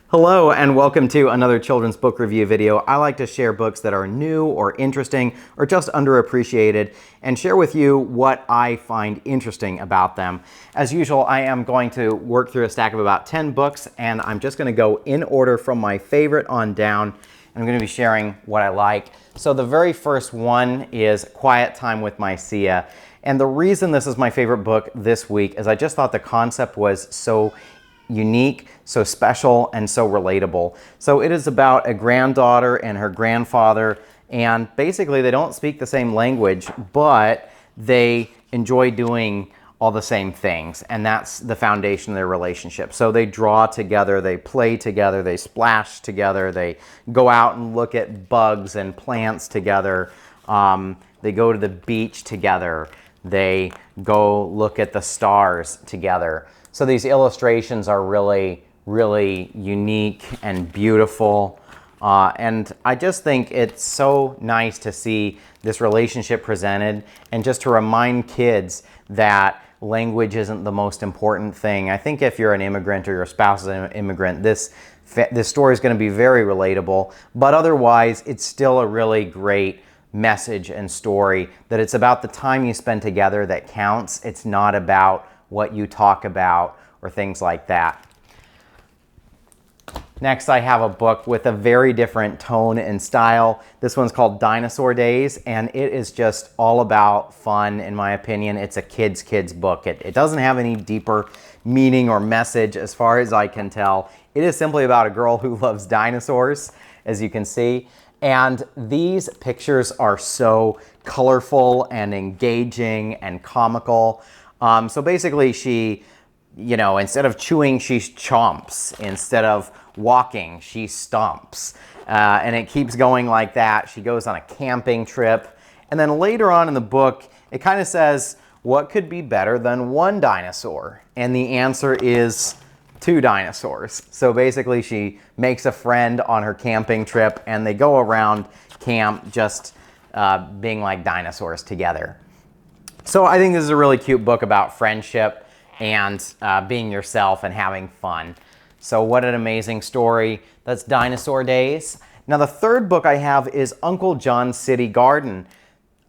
Hello and welcome to another children's book review video. I like to share books that are new or interesting or just underappreciated and share with you what I find interesting about them. As usual, I am going to work through a stack of about 10 books and I'm just going to go in order from my favorite on down. I'm going to be sharing what I like. So the very first one is Quiet Time with My Seeya. And the reason this is my favorite book this week is I just thought the concept was so unique, so special, and so relatable. So it is about a granddaughter and her grandfather, and basically they don't speak the same language, but they enjoy doing all the same things, and that's the foundation of their relationship. So they draw together, they play together, they splash together, they go out and look at bugs and plants together, they go to the beach together, they go look at the stars together. So these illustrations are really, really unique and beautiful. And I just think it's so nice to see this relationship presented and just to remind kids that language isn't the most important thing. I think if you're an immigrant or your spouse is an immigrant, this story is going to be very relatable. But otherwise, it's still a really great message and story that it's about the time you spend together that counts. It's not about what you talk about or things like that. Next, I have a book with a very different tone and style. This one's called Dinosaur Days, and it is just all about fun, in my opinion. It's a kid's book. It doesn't have any deeper meaning or message as far as I can tell. It is simply about a girl who loves dinosaurs, as you can see. And these pictures are so colorful and engaging and comical. So basically she, instead of chewing, she chomps. Instead of walking, she stomps. And it keeps going like that. She goes on a camping trip. And then later on in the book, it kind of says, what could be better than one dinosaur? And the answer is 2 dinosaurs. So basically she makes a friend on her camping trip and they go around camp just being like dinosaurs together. So I think this is a really cute book about friendship and being yourself and having fun. So what an amazing story. That's Dinosaur Days. Now the third book I have is Uncle John's City Garden.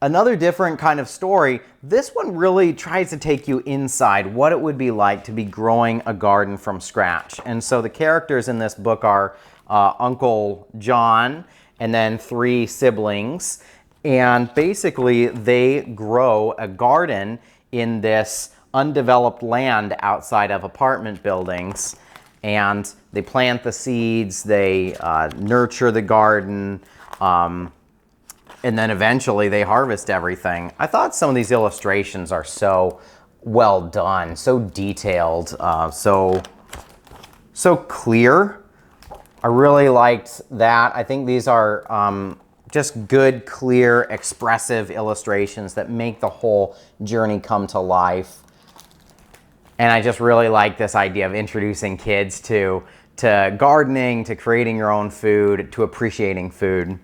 Another different kind of story. This one really tries to take you inside what it would be like to be growing a garden from scratch. And so the characters in this book are Uncle John and then 3 siblings. And basically they grow a garden in this undeveloped land outside of apartment buildings. And they plant the seeds, they nurture the garden, and then eventually they harvest everything. I thought some of these illustrations are so well done, so detailed, so clear. I really liked that. I think these are just good, clear, expressive illustrations that make the whole journey come to life. And I just really like this idea of introducing kids to gardening, to creating your own food, to appreciating food.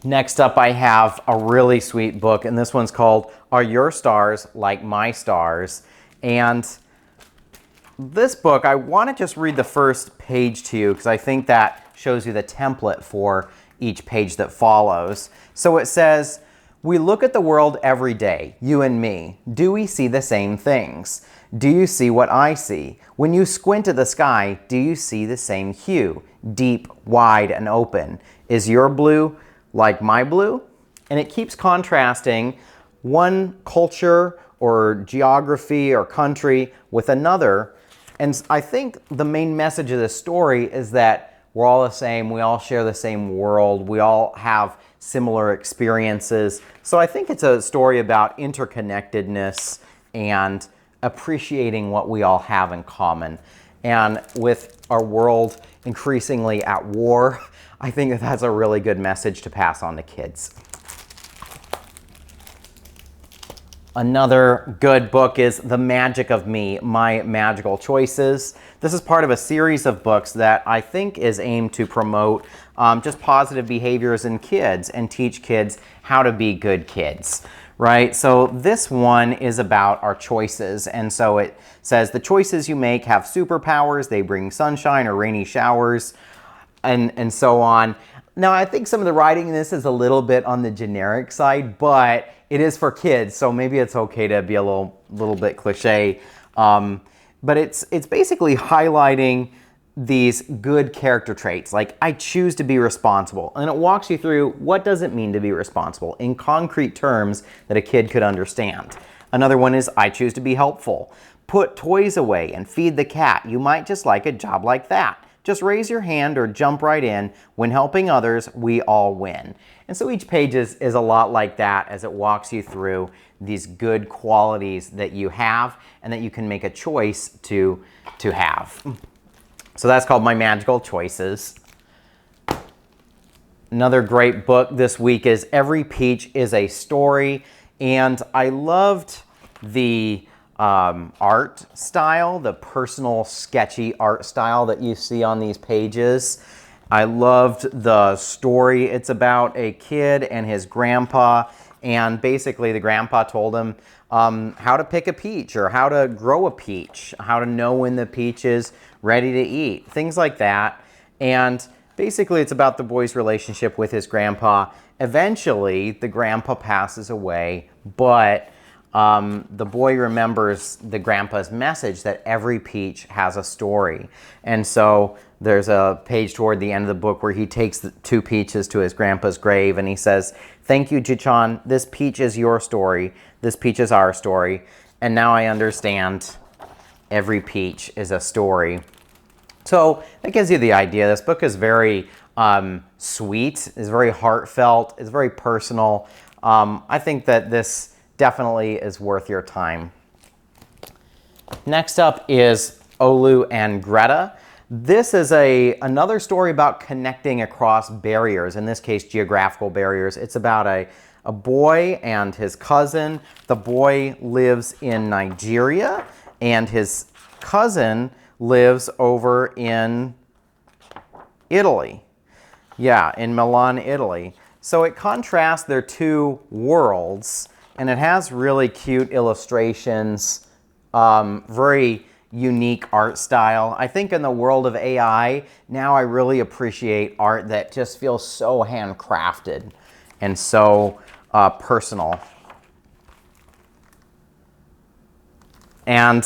Next up, I have a really sweet book, and this one's called Are Your Stars Like My Stars? And this book, I want to just read the first page to you because I think that shows you the template for each page that follows. So it says, we look at the world every day, you and me. Do we see the same things? Do you see what I see? When you squint at the sky, do you see the same hue? Deep, wide, and open. Is your blue like my blue? And it keeps contrasting one culture or geography or country with another. And I think the main message of this story is that we're all the same, we all share the same world, we all have similar experiences. So I think it's a story about interconnectedness and appreciating what we all have in common. And with our world increasingly at war, I think that that's a really good message to pass on to kids. Another good book is The Magic of Me, My Magical Choices. This is part of a series of books that I think is aimed to promote just positive behaviors in kids and teach kids how to be good kids, right? So this one is about our choices. And so it says the choices you make have superpowers. They bring sunshine or rainy showers and so on. Now, I think some of the writing in this is a little bit on the generic side, but it is for kids, so maybe it's okay to be a little bit cliche. But it's basically highlighting these good character traits, like I choose to be responsible. And it walks you through what does it mean to be responsible in concrete terms that a kid could understand. Another one is I choose to be helpful. Put toys away and feed the cat. You might just like a job like that. Just raise your hand or jump right in. When helping others, we all win. And so each page is a lot like that as it walks you through these good qualities that you have and that you can make a choice to have. So that's called My Magical Choices. Another great book this week is Every Peach is a Story. And I loved the art style, the personal sketchy art style that you see on these pages. I loved the story. It's about a kid and his grandpa, and basically the grandpa told him how to pick a peach or how to grow a peach, how to know when the peach is ready to eat, things like that. And basically it's about the boy's relationship with his grandpa. Eventually the grandpa passes away, but the boy remembers the grandpa's message that every peach has a story. And so there's a page toward the end of the book where he takes the 2 peaches to his grandpa's grave and he says, "Thank you, Jichan. This peach is your story. This peach is our story. And now I understand every peach is a story." So that gives you the idea. This book is very sweet, is very heartfelt, it's very personal. I think that this definitely is worth your time. Next up is Olu and Greta. This is another story about connecting across barriers, in this case geographical barriers. It's about a boy and his cousin. The boy lives in Nigeria and his cousin lives over in Italy. Yeah, in Milan, Italy. So it contrasts their 2 worlds. And it has really cute illustrations, very unique art style. I think in the world of AI, now I really appreciate art that just feels so handcrafted and so personal. And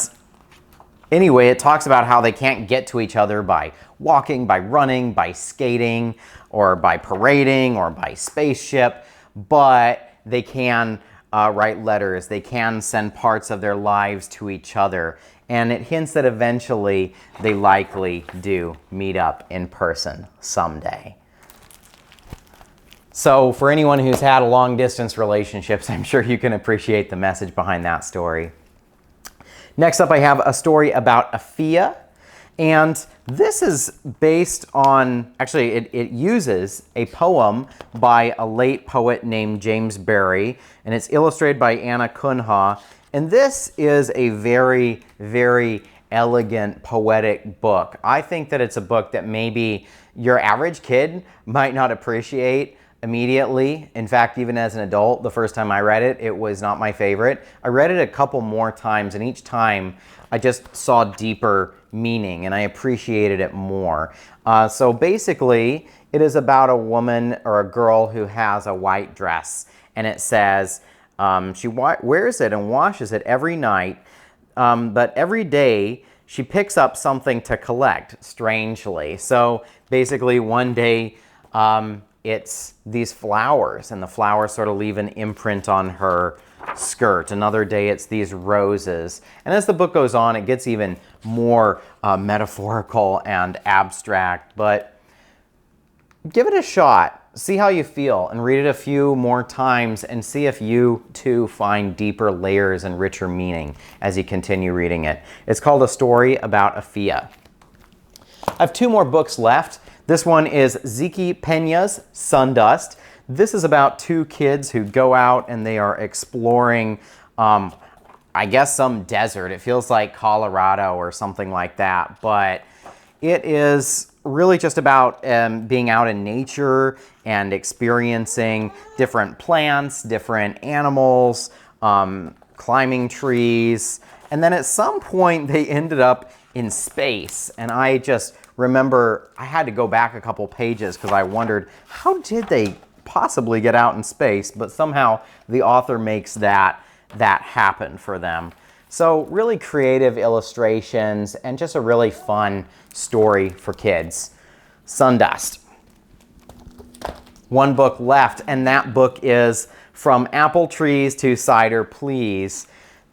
anyway, it talks about how they can't get to each other by walking, by running, by skating, or by parading, or by spaceship, but they can write letters. They can send parts of their lives to each other. And it hints that eventually they likely do meet up in person someday. So for anyone who's had long distance relationships, I'm sure you can appreciate the message behind that story. Next up, I have a story about Afiya. And this is based on, actually it uses a poem by a late poet named James Barrie, and it's illustrated by Anna Cunha. And this is a very, very elegant, poetic book. I think that it's a book that maybe your average kid might not appreciate immediately. In fact, even as an adult, the first time I read it, it was not my favorite. I read it a couple more times, and each time I just saw deeper meaning and I appreciated it more. So basically, it is about a woman or a girl who has a white dress, and it says she wears it and washes it every night, but every day she picks up something to collect, strangely. So basically one day it's these flowers, and the flowers sort of leave an imprint on her skirt. Another day it's these roses. And as the book goes on, it gets even more metaphorical and abstract, but give it a shot. See how you feel, and read it a few more times and see if you too find deeper layers and richer meaning as you continue reading it. It's called A Story About Afiya. I have 2 more books left. This one is Ziki Peña's Sundust. This is about 2 kids who go out and they are exploring I guess some desert. It feels like Colorado or something like that, but it is really just about being out in nature and experiencing different plants, different animals, climbing trees. And then at some point they ended up in space. And I just remember I had to go back a couple pages because I wondered, how did they possibly get out in space? But somehow the author makes that happen for them. So really creative illustrations and just a really fun story for kids. Sundust. One book left, and that book is From Apple Trees to Cider, Please.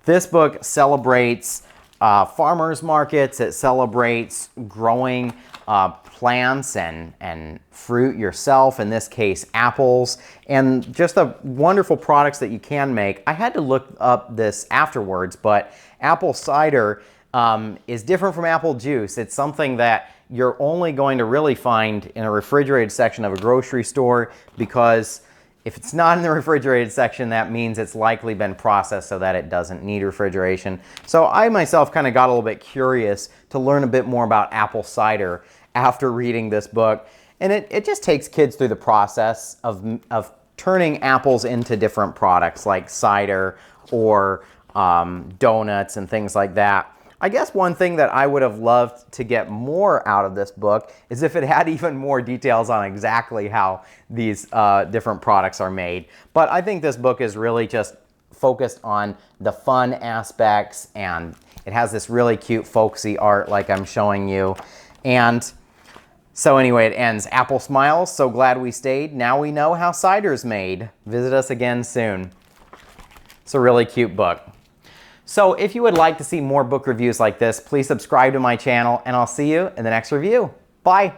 This book celebrates farmers markets. It celebrates growing plants and fruit yourself, in this case apples, and just the wonderful products that you can make. I had to look up this afterwards, but apple cider is different from apple juice. It's something that you're only going to really find in a refrigerated section of a grocery store, because if it's not in the refrigerated section, that means it's likely been processed so that it doesn't need refrigeration. So I myself kind of got a little bit curious to learn a bit more about apple cider after reading this book. And it just takes kids through the process of turning apples into different products like cider or donuts and things like that. I guess one thing that I would have loved to get more out of this book is if it had even more details on exactly how these different products are made. But I think this book is really just focused on the fun aspects, and it has this really cute folksy art like I'm showing you. And so anyway, it ends. Apple smiles, so glad we stayed. Now we know how cider's made. Visit us again soon. It's a really cute book. So if you would like to see more book reviews like this, please subscribe to my channel, and I'll see you in the next review. Bye.